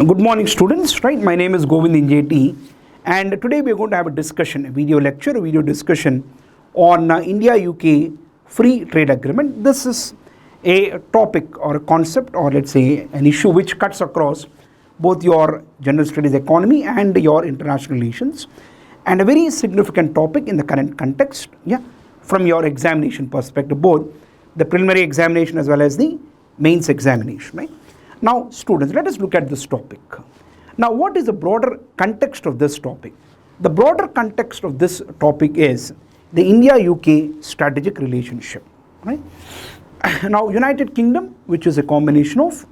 Good morning students, right? My name is Govind Injeti and today we are going to have a discussion, a video discussion on India-UK free trade agreement. This is a topic or a concept or let's say an issue which cuts across both your general studies economy and your international relations, and a very significant topic in the current context, from your examination perspective, both the preliminary examination as well as the mains examination, right? Now students, let us look at this topic. Now what is the broader context of this topic? The broader context of this topic is the India-UK strategic relationship, right? Now United Kingdom, which is a combination of,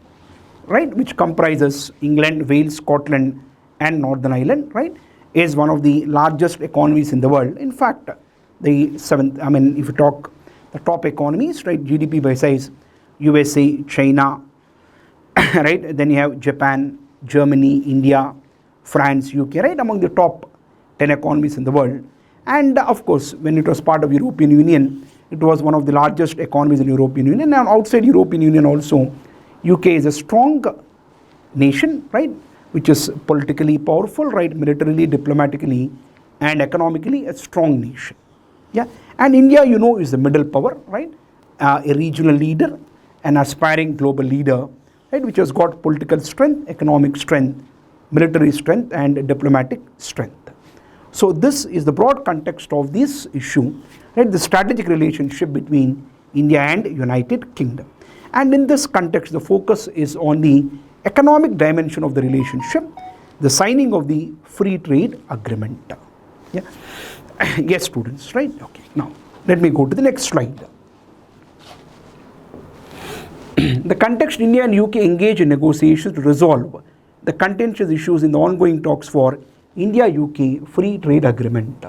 right, which comprises England, Wales, Scotland and Northern Ireland, right, is one of the largest economies in the world. In fact, the seventh, if you talk the top economies, right, GDP by size, USA, China, right, then you have Japan, Germany, India, France, UK, right, among the top 10 economies in the world. And of course, when it was part of European Union, it was one of the largest economies in European Union. And outside European Union also, UK is a strong nation, right, which is politically powerful, right, militarily, diplomatically and economically a strong nation. Yeah, and India, you know, is the middle power, right, a regional leader, an aspiring global leader, right, which has got political strength, economic strength, military strength and diplomatic strength. So this is the broad context of this issue, right, the strategic relationship between India and United Kingdom. And in this context, the focus is on the economic dimension of the relationship, the signing of the free trade agreement. Yeah. Yes, students, right? Okay. Now, let me go to the next slide. The context: India and UK engage in negotiations to resolve the contentious issues in the ongoing talks for India-UK free trade agreement.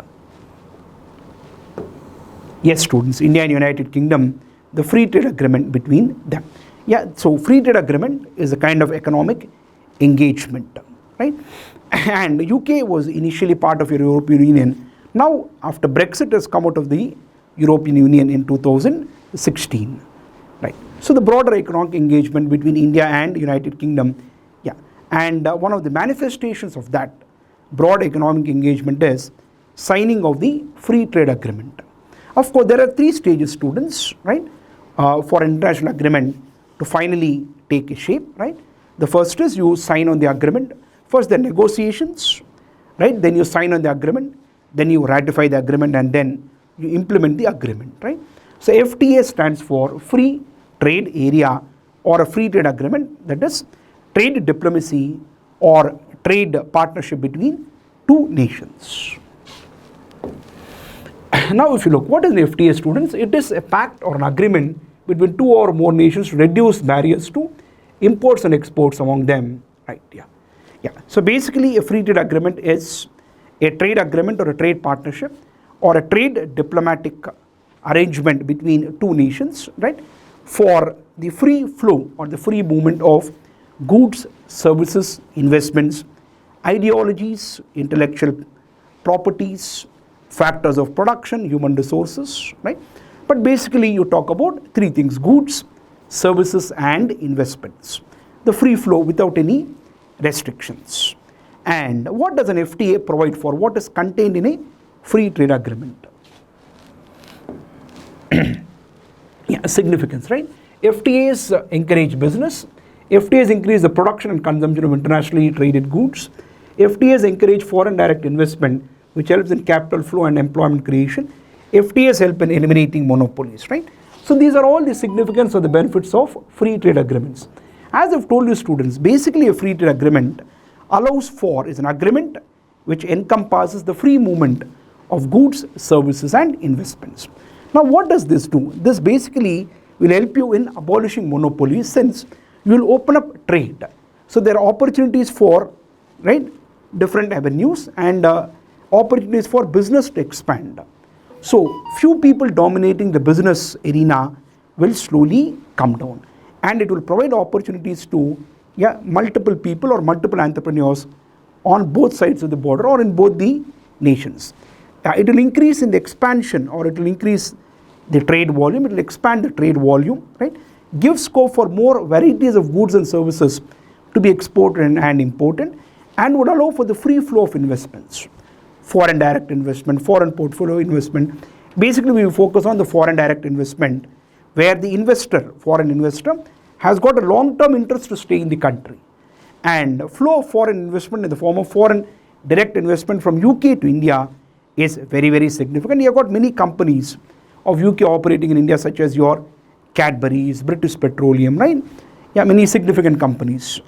Yes, students, India and United Kingdom, the free trade agreement between them. Yeah, so free trade agreement is a kind of economic engagement, right? And UK was initially part of European Union. Now, after Brexit has come out of the European Union in 2016, right? So the broader economic engagement between India and United Kingdom, and one of the manifestations of that broad economic engagement is signing of the free trade agreement. Of course, there are three stages, students, right, for an international agreement to finally take a shape, right? The first is you sign on the agreement. First the negotiations, right? Then you sign on the agreement, then you ratify the agreement, and then you implement the agreement, right? So FTA stands for Free Trade Area or a free trade agreement, that is trade diplomacy or trade partnership between two nations. Now if you look, what is an FTA, students? It is a pact or an agreement between two or more nations to reduce barriers to imports and exports among them, right? Yeah. So basically a free trade agreement is a trade agreement or a trade partnership or a trade diplomatic arrangement between two nations, right, for the free flow or the free movement of goods, services, investments, ideologies, intellectual properties, factors of production, human resources, right? But basically you talk about three things: goods, services and investments. The free flow without any restrictions. And what does an FTA provide for? What is contained in a free trade agreement? Significance, right? FTAs encourage business. FTAs increase the production and consumption of internationally traded goods. FTAs encourage foreign direct investment, which helps in capital flow and employment creation. FTAs help in eliminating monopolies, right? So these are all the significance of the benefits of free trade agreements. As I've told you, students, basically a free trade agreement is an agreement which encompasses the free movement of goods, services and investments. Now what does this do? This basically will help you in abolishing monopolies, since you will open up trade. So there are opportunities for, right, different avenues and opportunities for business to expand. So few people dominating the business arena will slowly come down, and it will provide opportunities to multiple people or multiple entrepreneurs on both sides of the border or in both the nations. It will increase in the expansion, or it will increase the trade volume, it will expand the trade volume, right? Give scope for more varieties of goods and services to be exported and imported, and would allow for the free flow of investments, foreign direct investment, foreign portfolio investment. Basically, we will focus on the foreign direct investment, where the investor, foreign investor, has got a long-term interest to stay in the country. And flow of foreign investment in the form of foreign direct investment from UK to India is very, very significant. You have got many companies of UK operating in India, such as your Cadbury's, British Petroleum, right? Yeah, many significant companies.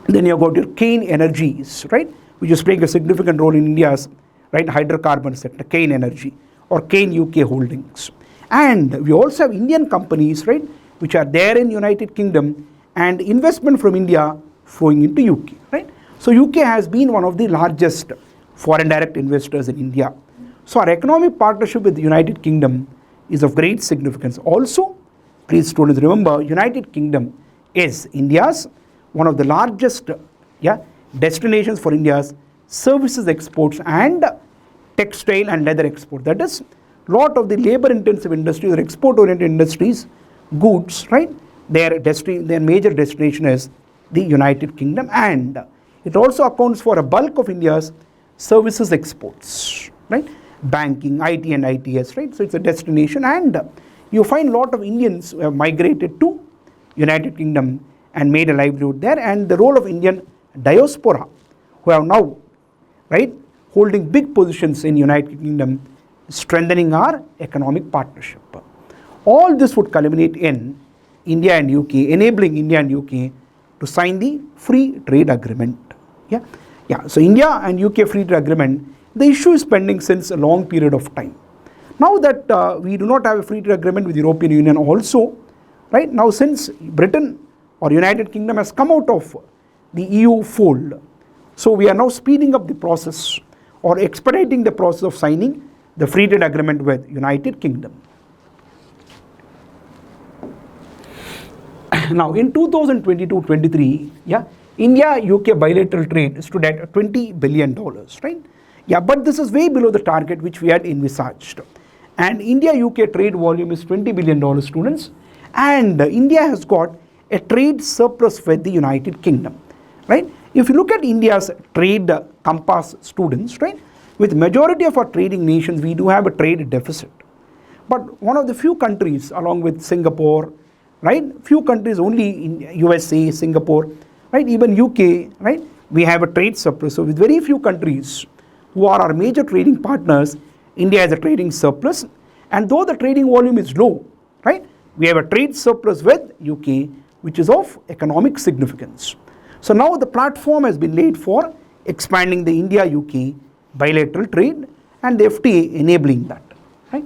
Then you have got your Kane Energies, right, which is playing a significant role in India's, right, hydrocarbon sector, Kane Energy or Kane UK Holdings. And we also have Indian companies, right, which are there in United Kingdom, and investment from India flowing into UK, right? So UK has been one of the largest foreign direct investors in India. So our economic partnership with the United Kingdom is of great significance. Also, please students remember, United Kingdom is India's one of the largest destinations for India's services exports and textile and leather export. That is, lot of the labor intensive industries or export oriented industries, goods, right, their major destination is the United Kingdom, and it also accounts for a bulk of India's services exports, right, banking, IT and ITS, right. So it's a destination, and you find a lot of Indians who have migrated to United Kingdom and made a livelihood there, and the role of Indian diaspora, who have now, right, holding big positions in United Kingdom, strengthening our economic partnership. All this would culminate in India and UK, enabling India and UK to sign the free trade agreement. So India and UK free trade agreement, the issue is pending since a long period of time. Now that we do not have a free trade agreement with the European Union also, right, now since Britain or United Kingdom has come out of the EU fold, so we are now speeding up the process or expediting the process of signing the free trade agreement with United Kingdom. Now in 2022-23, India-UK bilateral trade stood at $20 billion, right? But this is way below the target which we had envisaged. And India-UK trade volume is $20 billion, students, and India has got a trade surplus with the United Kingdom, right? If you look at India's trade compass, students, right, with majority of our trading nations, we do have a trade deficit. But one of the few countries, along with Singapore, right, few countries only in USA, Singapore, right, even UK, right, we have a trade surplus. So with very few countries who are our major trading partners, India has a trading surplus, and though the trading volume is low, right, we have a trade surplus with UK, which is of economic significance. So now the platform has been laid for expanding the India-UK bilateral trade, and the FTA enabling that, right?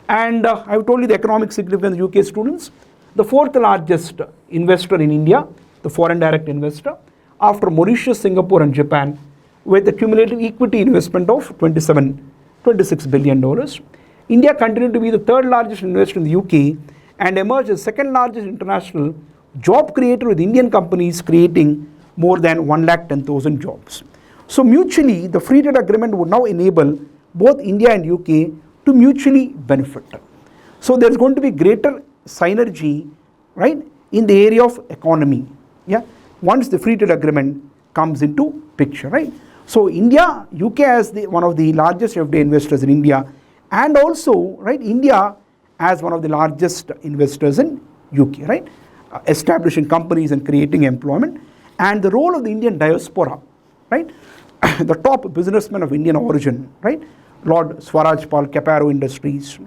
And I've told you the economic significance of UK, students. The fourth largest investor in India, the foreign direct investor, after Mauritius, Singapore and Japan, with a cumulative equity investment of $26 billion. India continued to be the third largest investor in the UK and emerged as second largest international job creator, with Indian companies creating more than 110,000 jobs. So mutually, the free trade agreement would now enable both India and UK to mutually benefit. So there is going to be greater synergy, right, in the area of economy, once the free trade agreement comes into picture, right. So India, UK as one of the largest FDI investors in India, and also, right, India as one of the largest investors in UK, right, establishing companies and creating employment, and the role of the Indian diaspora, right, the top businessmen of Indian origin, right, Lord Swaraj Pal, Caparo Industries,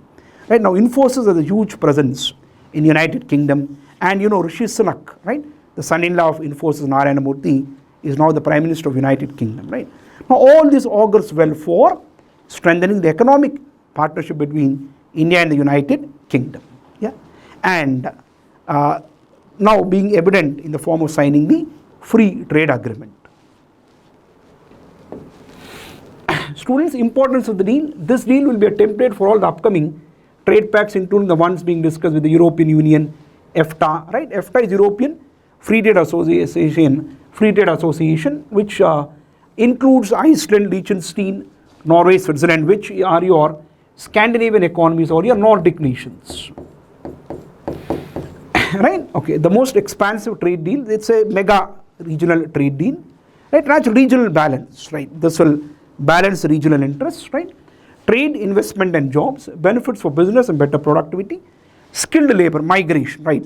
right, now Infosys has a huge presence in United Kingdom, and Rishi Sunak, right, the son-in-law of Infosys, Narayana Murthy, is now the Prime Minister of United Kingdom, right. Now all this augurs well for strengthening the economic partnership between India and the United Kingdom, and now being evident in the form of signing the free trade agreement. Students, importance of the deal. This deal will be a template for all the upcoming trade pacts, including the ones being discussed with the European Union, EFTA, right? EFTA is European Free Trade Association, which includes Iceland, Liechtenstein, Norway, Switzerland, which are your Scandinavian economies or your Nordic nations. right? Okay, the most expansive trade deal, it's a mega regional trade deal, right? That's regional balance, right? This will balance regional interests, right? Trade, investment and jobs, benefits for business and better productivity, skilled labor, migration, right?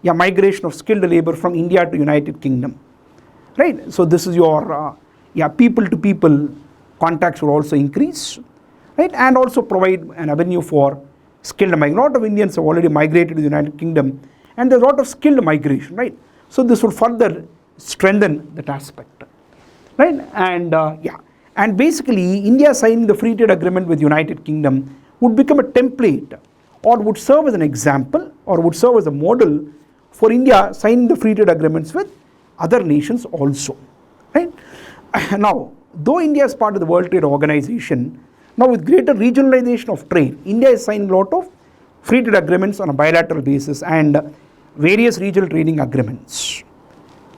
Yeah, migration of skilled labor from India to United Kingdom, right? So this is your, yeah, people to people contacts will also increase, right? And also provide an avenue for skilled migration. A lot of Indians have already migrated to the United Kingdom, and there's a lot of skilled migration, right? So this will further strengthen that aspect, right? And yeah, and basically India signing the free trade agreement with United Kingdom would become a template, or would serve as an example, or would serve as a model for India signing the free trade agreements with other nations also, right? Now, though India is part of the World Trade Organization, now with greater regionalization of trade, India is signing a lot of free trade agreements on a bilateral basis and various regional trading agreements,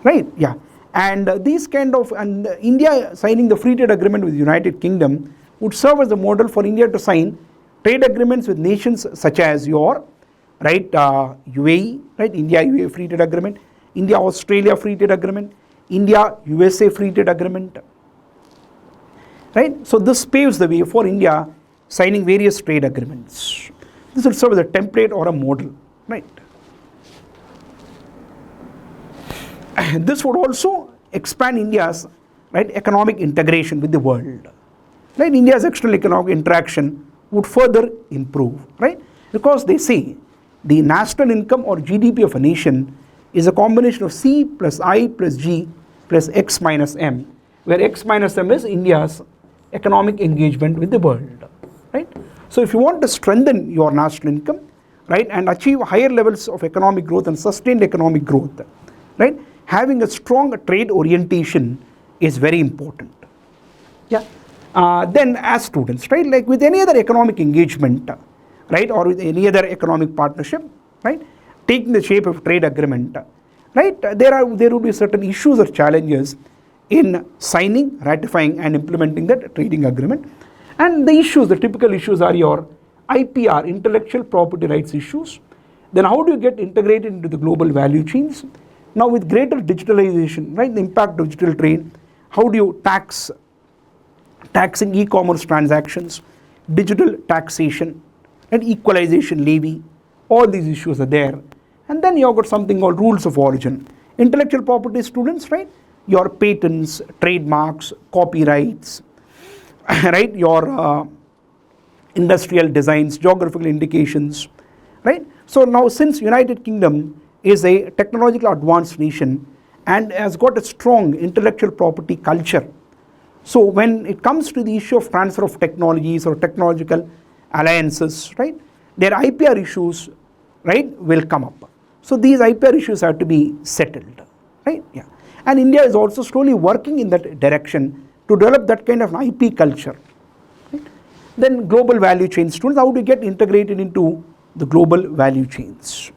right? Yeah, and these kind of, and India signing the free trade agreement with the United Kingdom would serve as a model for India to sign trade agreements with nations such as your, right, UAE, right, India-UAE free trade agreement, India-Australia free trade agreement, India-USA free trade agreement, right? So this paves the way for India signing various trade agreements. This will serve as a template or a model, right? This would also expand India's, right, economic integration with the world, right? India's external economic interaction would further improve, right? Because they say the national income or GDP of a nation is a combination of C plus I plus G plus X minus M, where X minus M is India's economic engagement with the world, right? So if you want to strengthen your national income, right, and achieve higher levels of economic growth and sustained economic growth, right, having a strong trade orientation is very important. Yeah. Then as students, right, like with any other economic engagement, right, or with any other economic partnership, right, taking the shape of trade agreement, right, there will be certain issues or challenges in signing, ratifying and implementing that trading agreement. And the issues, the typical issues are your IPR, intellectual property rights issues. Then how do you get integrated into the global value chains? Now with greater digitalization, right, the impact of digital trade, how do you taxing e-commerce transactions, digital taxation and equalization levy, all these issues are there. And then you have got something called rules of origin. Intellectual property students, right, your patents, trademarks, copyrights, right, your industrial designs, geographical indications, right. So now since United Kingdom is a technologically advanced nation and has got a strong intellectual property culture, so when it comes to the issue of transfer of technologies or technological alliances, right, their IPR issues, right, will come up. So these IPR issues have to be settled, right? Yeah. And India is also slowly working in that direction to develop that kind of an IP culture, right? Then global value chain students, how to get integrated into the global value chains,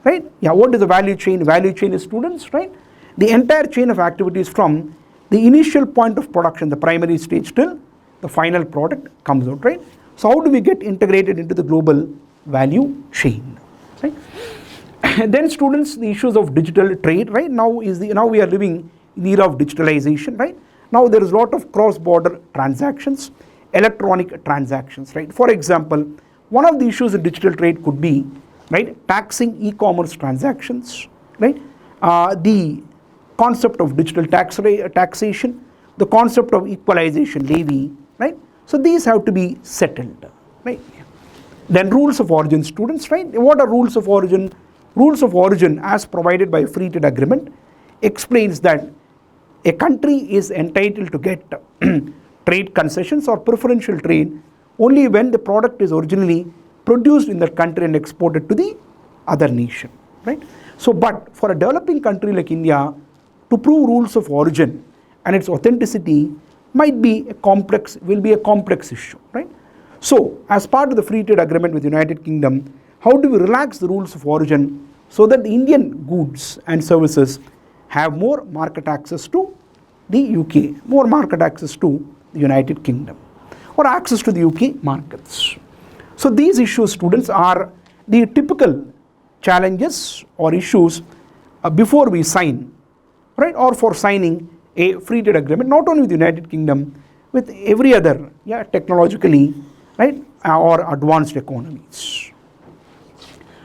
right? Yeah, what is the value chain? Value chain is students, right? The entire chain of activities from the initial point of production, the primary stage, till the final product comes out, right? So how do we get integrated into the global value chain, right? Then students, the issues of digital trade, right? Now we are living in the era of digitalization, right? Now there is a lot of cross-border transactions, electronic transactions, right? For example, one of the issues in digital trade could be, right, taxing e-commerce transactions, right? The concept of digital taxation, the concept of equalization levy, right? So these have to be settled, right? Then rules of origin students, right? What are rules of origin? Rules of origin as provided by a free trade agreement explains that a country is entitled to get trade concessions or preferential trade only when the product is originally produced in that country and exported to the other nation, right? So, but for a developing country like India, to prove rules of origin and its authenticity might be a complex, will be a complex issue, right? So, as part of the free trade agreement with the United Kingdom, how do we relax the rules of origin so that the Indian goods and services have more market access to the UK, more market access to the United Kingdom, or access to the UK markets? So these issues, students, are the typical challenges or issues before we sign, right, or for signing a free trade agreement, not only with the United Kingdom, with every other technologically, right, or advanced economies.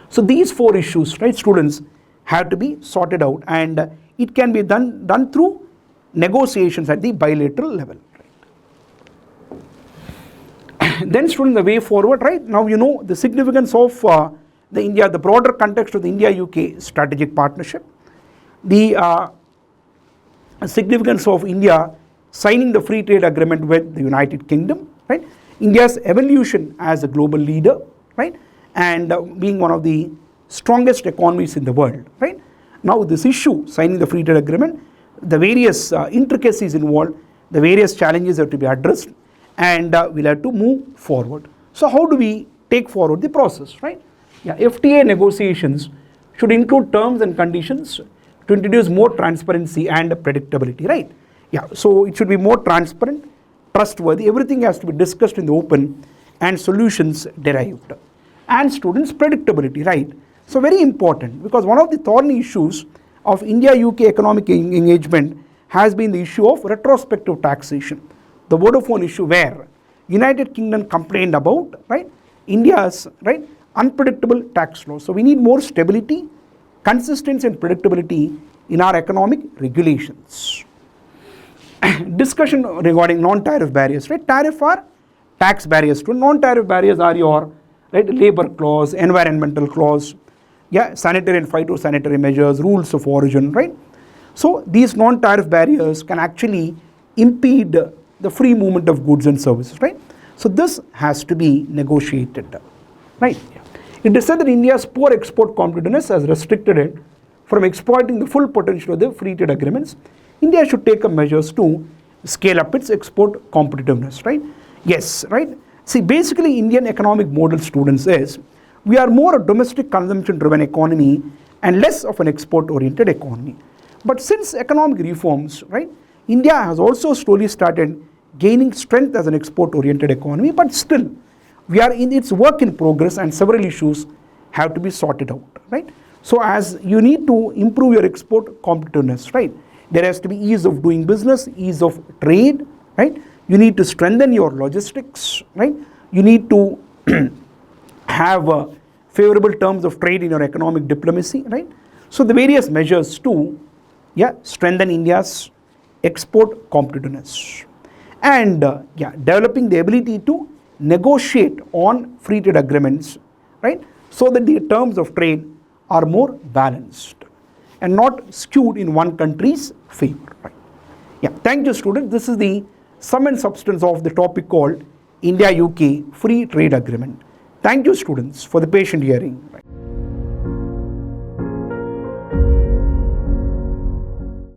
So these 4 issues, right, students, have to be sorted out, and it can be done through negotiations at the bilateral level. Right. Then, students, the way forward, right, now you know the significance of the broader context of the India-UK strategic partnership, the significance of India signing the free trade agreement with the United Kingdom, right, India's evolution as a global leader, right, and being one of the strongest economies in the world, right. Now this issue, signing the free trade agreement, the various intricacies involved, the various challenges have to be addressed, and we'll have to move forward. So how do we take forward the process, right? Yeah, FTA negotiations should include terms and conditions to introduce more transparency and predictability, right? Yeah, so it should be more transparent, trustworthy, everything has to be discussed in the open and solutions derived. And students, predictability, right? So very important, because one of the thorny issues of India-UK economic engagement has been the issue of retrospective taxation, the Vodafone issue, where United Kingdom complained about, right, India's, right, unpredictable tax laws. So we need more stability, consistency and predictability in our economic regulations. Discussion regarding non-tariff barriers, right? Tariff are tax barriers. Non-tariff barriers are your, right, labor clause, environmental clause, sanitary and phytosanitary measures, rules of origin, right? So these non-tariff barriers can actually impede the free movement of goods and services, right? So this has to be negotiated, right? It is said that India's poor export competitiveness has restricted it from exploiting the full potential of the free trade agreements. India should take up measures to scale up its export competitiveness, right? Yes, right? See, basically Indian economic model, students, is we are more a domestic consumption driven economy and less of an export oriented economy. But since economic reforms, right, India has also slowly started gaining strength as an export oriented economy, but still we are in its work in progress and several issues have to be sorted out, right? So as you need to improve your export competitiveness, right, there has to be ease of doing business, ease of trade, right? You need to strengthen your logistics, right? You need to have favorable terms of trade in your economic diplomacy, right? So the various measures to strengthen India's export competitiveness, and developing the ability to negotiate on free trade agreements, right, so that the terms of trade are more balanced and not skewed in one country's favor, right? Yeah, thank you, students. This is the sum and substance of the topic called India-UK Free Trade Agreement. Thank you, students, for the patient hearing. Right.